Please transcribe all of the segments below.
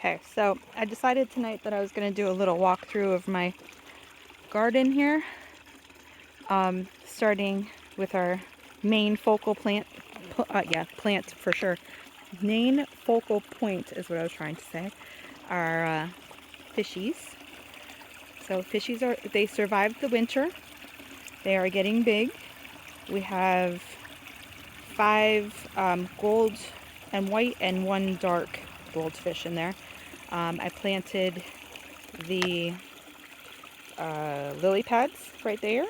Okay, so I decided tonight that I was going to do a little walkthrough of my garden here, starting with our main focal plant, plant for sure. Main focal point is what I was trying to say, are fishies. So they survived the winter. They are getting big. We have 5 gold and white and 1 dark goldfish in there. I planted the lily pads right there.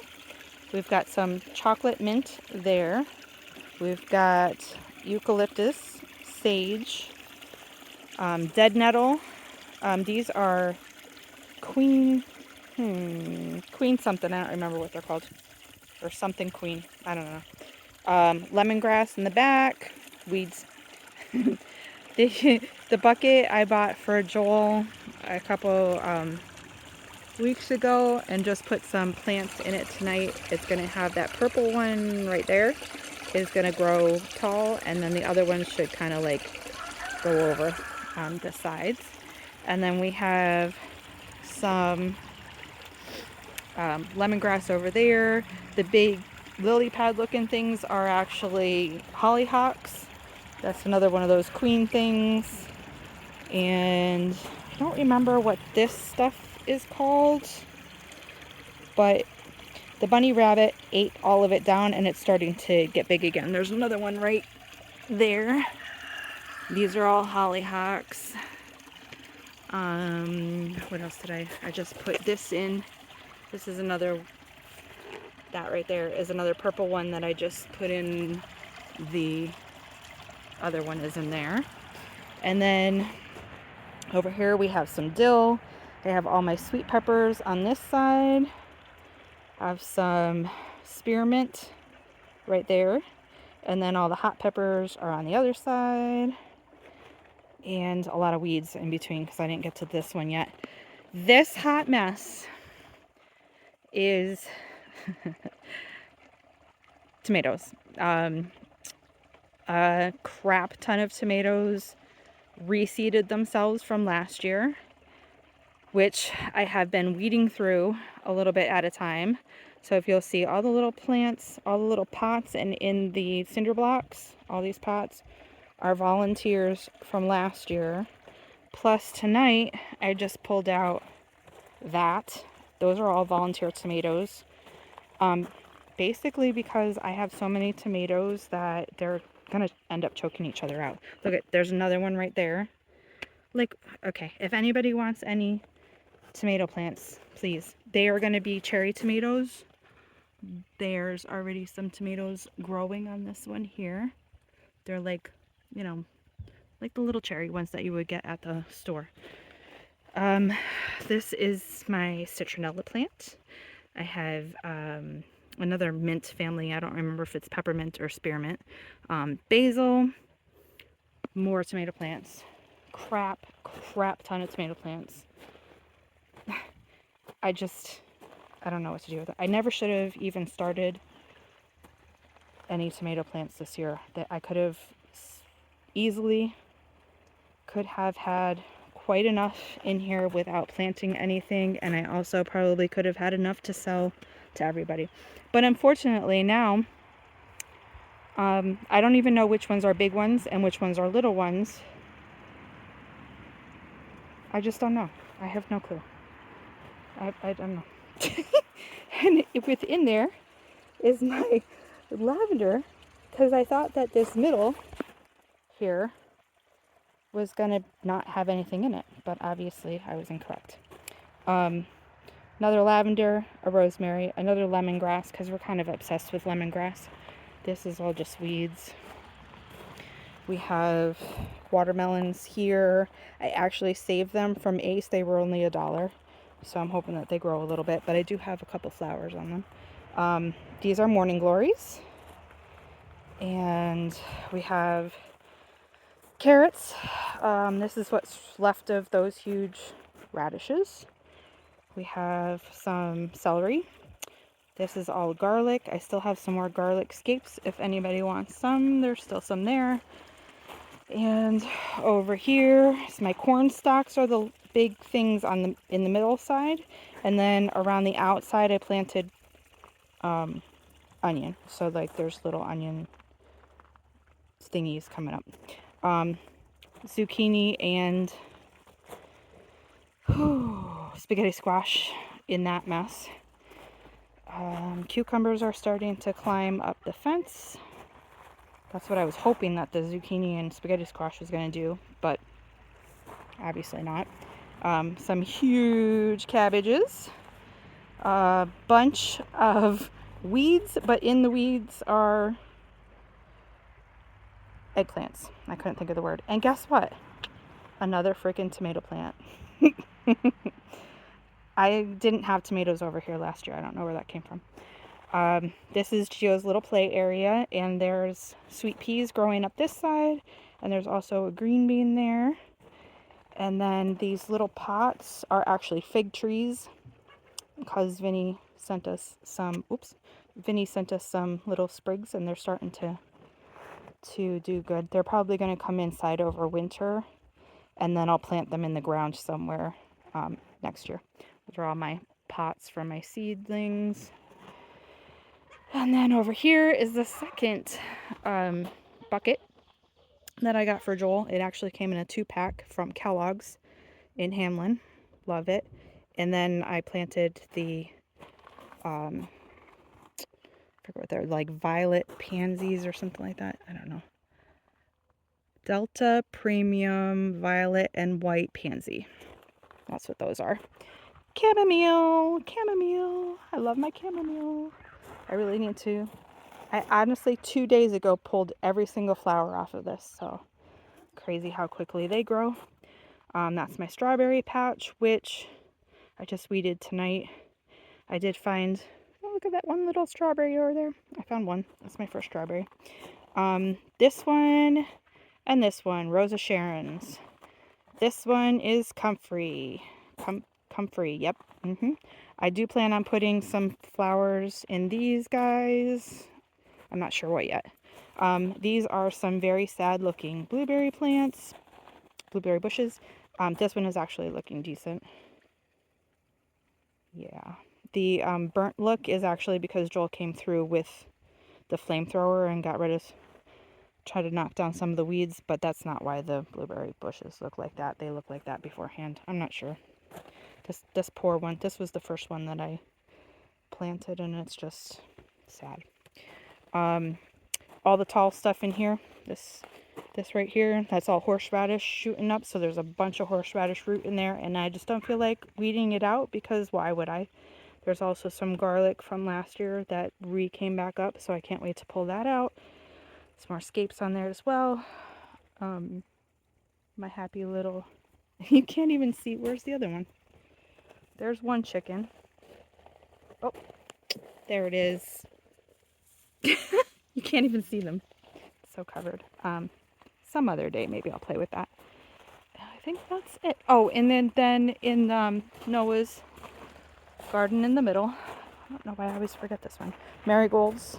We've got some chocolate mint there. We've got eucalyptus, sage, dead nettle. These are queen something. I don't remember what they're called. Or something queen. I don't know. Lemongrass in the back. Weeds. The bucket I bought for Joel a couple weeks ago and just put some plants in it tonight. It's going to have that purple one right there is going to grow tall, and then the other ones should kind of like go over on the sides. And then we have some lemongrass over there. The big lily pad looking things are actually hollyhocks. That's another one of those queen things. And I don't remember what this stuff is called, but the bunny rabbit ate all of it down and it's starting to get big again. There's another one right there. These are all hollyhocks. What else did I just put this in. This is another, that right there is another purple one that I just put in. The other one is in there. And then over here we have some dill. I have all my sweet peppers on this side. I have some spearmint right there. And then all the hot peppers are on the other side. And a lot of weeds in between because I didn't get to this one yet. This hot mess is tomatoes. A crap ton of tomatoes reseeded themselves from last year, which I have been weeding through a little bit at a time. So if you'll see all the little plants, all the little pots, and in the cinder blocks, all these pots are volunteers from last year. Plus tonight, I just pulled out that. Those are all volunteer tomatoes. Basically because I have so many tomatoes that they're gonna end up choking each other out. Look at, there's another one right there. Like, okay, if anybody wants any tomato plants, please. They are going to be cherry tomatoes. There's already some tomatoes growing on this one here. They're like, you know, like the little cherry ones that you would get at the store. This is my citronella plant. I have another mint family. I don't remember if it's peppermint or spearmint. Basil, more tomato plants. Crap ton of tomato plants. I don't know what to do with it. I never should have even started any tomato plants this year. That I could have easily could have had quite enough in here without planting anything, and I also probably could have had enough to sell to everybody. But unfortunately now, I don't even know which ones are big ones and which ones are little ones. I just don't know. I have no clue. I don't know. And within there is my lavender, because I thought that this middle here was going to not have anything in it, but obviously I was incorrect. Another lavender, a rosemary, another lemongrass, because we're kind of obsessed with lemongrass. This is all just weeds. We have watermelons here. I actually saved them from Ace. They were only $1. So I'm hoping that they grow a little bit, but I do have a couple flowers on them. These are morning glories. And we have carrots. This is what's left of those huge radishes. We have some celery. This is all garlic. I still have some more garlic scapes if anybody wants some. There's still some there. And over here, so my corn stalks are the big things on the in the middle side, and then around the outside I planted onion. So like there's little onion thingies coming up. Zucchini and spaghetti squash in that mess. Cucumbers are starting to climb up the fence. That's what I was hoping that the zucchini and spaghetti squash was going to do, but obviously not. Some huge cabbages. A bunch of weeds, but in the weeds are eggplants. I couldn't think of the word. And guess what? Another freaking tomato plant. I didn't have tomatoes over here last year. I don't know where that came from. This is Gio's little play area, and there's sweet peas growing up this side, and there's also a green bean there. And then these little pots are actually fig trees, because Vinny sent us some little sprigs, and they're starting to do good. They're probably going to come inside over winter, and then I'll plant them in the ground somewhere next year. Those are all my pots for my seedlings. And then over here is the second bucket that I got for Joel. It actually came in a 2-pack from Kellogg's in Hamlin. Love it. And then I planted the, I forget what they're like, violet pansies or something like that. I don't know. Delta Premium Violet and White Pansy. That's what those are. Chamomile. I love my chamomile. I really need to. I honestly 2 days ago pulled every single flower off of this, so crazy how quickly they grow. That's my strawberry patch, which I just weeded tonight. I did find, oh, look at that one little strawberry over there. I found one. That's my first strawberry. This one and this one, Rosa Sharon's. This one is comfrey. Comfrey, yep. I do plan on putting some flowers in these guys. I'm not sure what yet. These are some very sad looking blueberry plants, blueberry bushes. This one is actually looking decent. Yeah. The burnt look is actually because Joel came through with the flamethrower and got rid of, tried to knock down some of the weeds, but that's not why the blueberry bushes look like that. They look like that beforehand. I'm not sure. This poor one, this was the first one that I planted, and it's just sad. All the tall stuff in here, this right here, that's all horseradish shooting up, so there's a bunch of horseradish root in there, and I just don't feel like weeding it out, because why would I? There's also some garlic from last year that came back up, so I can't wait to pull that out. Some more scapes on there as well. My happy little, you can't even see, where's the other one? There's one chicken. Oh, there it is. You can't even see them. It's so covered. Some other day, maybe I'll play with that. I think that's it. Oh, and then in Noah's garden in the middle, I don't know why I always forget this one. Marigolds.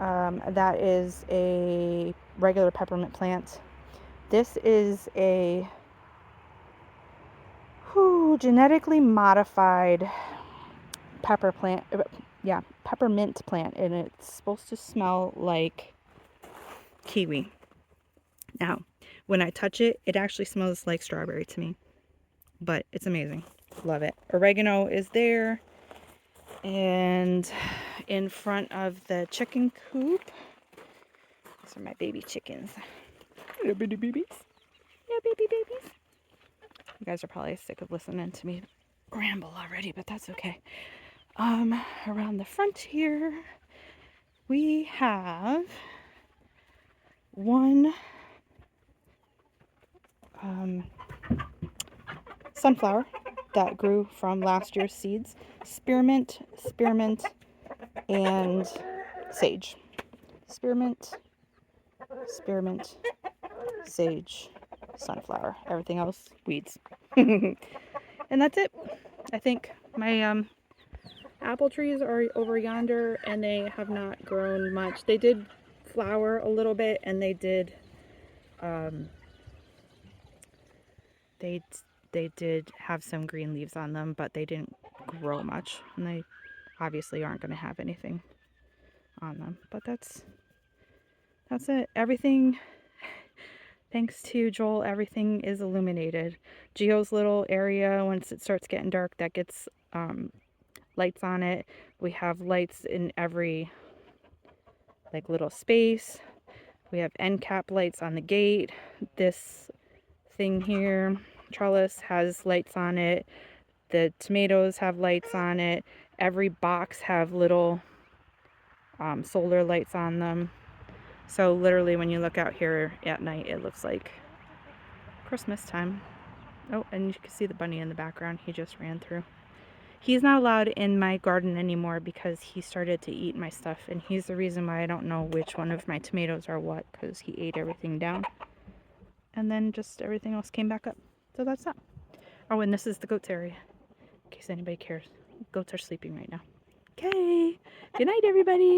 That is a regular peppermint plant. This is a genetically modified peppermint plant, and it's supposed to smell like kiwi. Now, when I touch it, it actually smells like strawberry to me, but it's amazing. Love it. Oregano is there, and in front of the chicken coop, these are my baby chickens. Little bitty babies. Little baby babies. You guys are probably sick of listening to me ramble already, but that's okay. Around the front here, we have one sunflower that grew from last year's seeds. Spearmint, and sage. Spearmint, sage, sunflower. Everything else, weeds. And that's it. I think my apple trees are over yonder, and they have not grown much. They did flower a little bit, and they did Um, they they did have some green leaves on them, but they didn't grow much, and they obviously aren't going to have anything on them. But that's it. Everything, thanks to Joel, everything is illuminated. Geo's little area, once it starts getting dark, that gets lights on it. We have lights in every like little space. We have end cap lights on the gate. This thing here, trellis, has lights on it. The tomatoes have lights on it. Every box have little solar lights on them. So literally when you look out here at night, it looks like Christmas time. Oh, and you can see the bunny in the background. He just ran through. He's not allowed in my garden anymore because he started to eat my stuff, and he's the reason why I don't know which one of my tomatoes are what, because he ate everything down. And then just everything else came back up. So that's that. Oh, and this is the goats area, in case anybody cares. Goats are sleeping right now. Okay. Good night, everybody.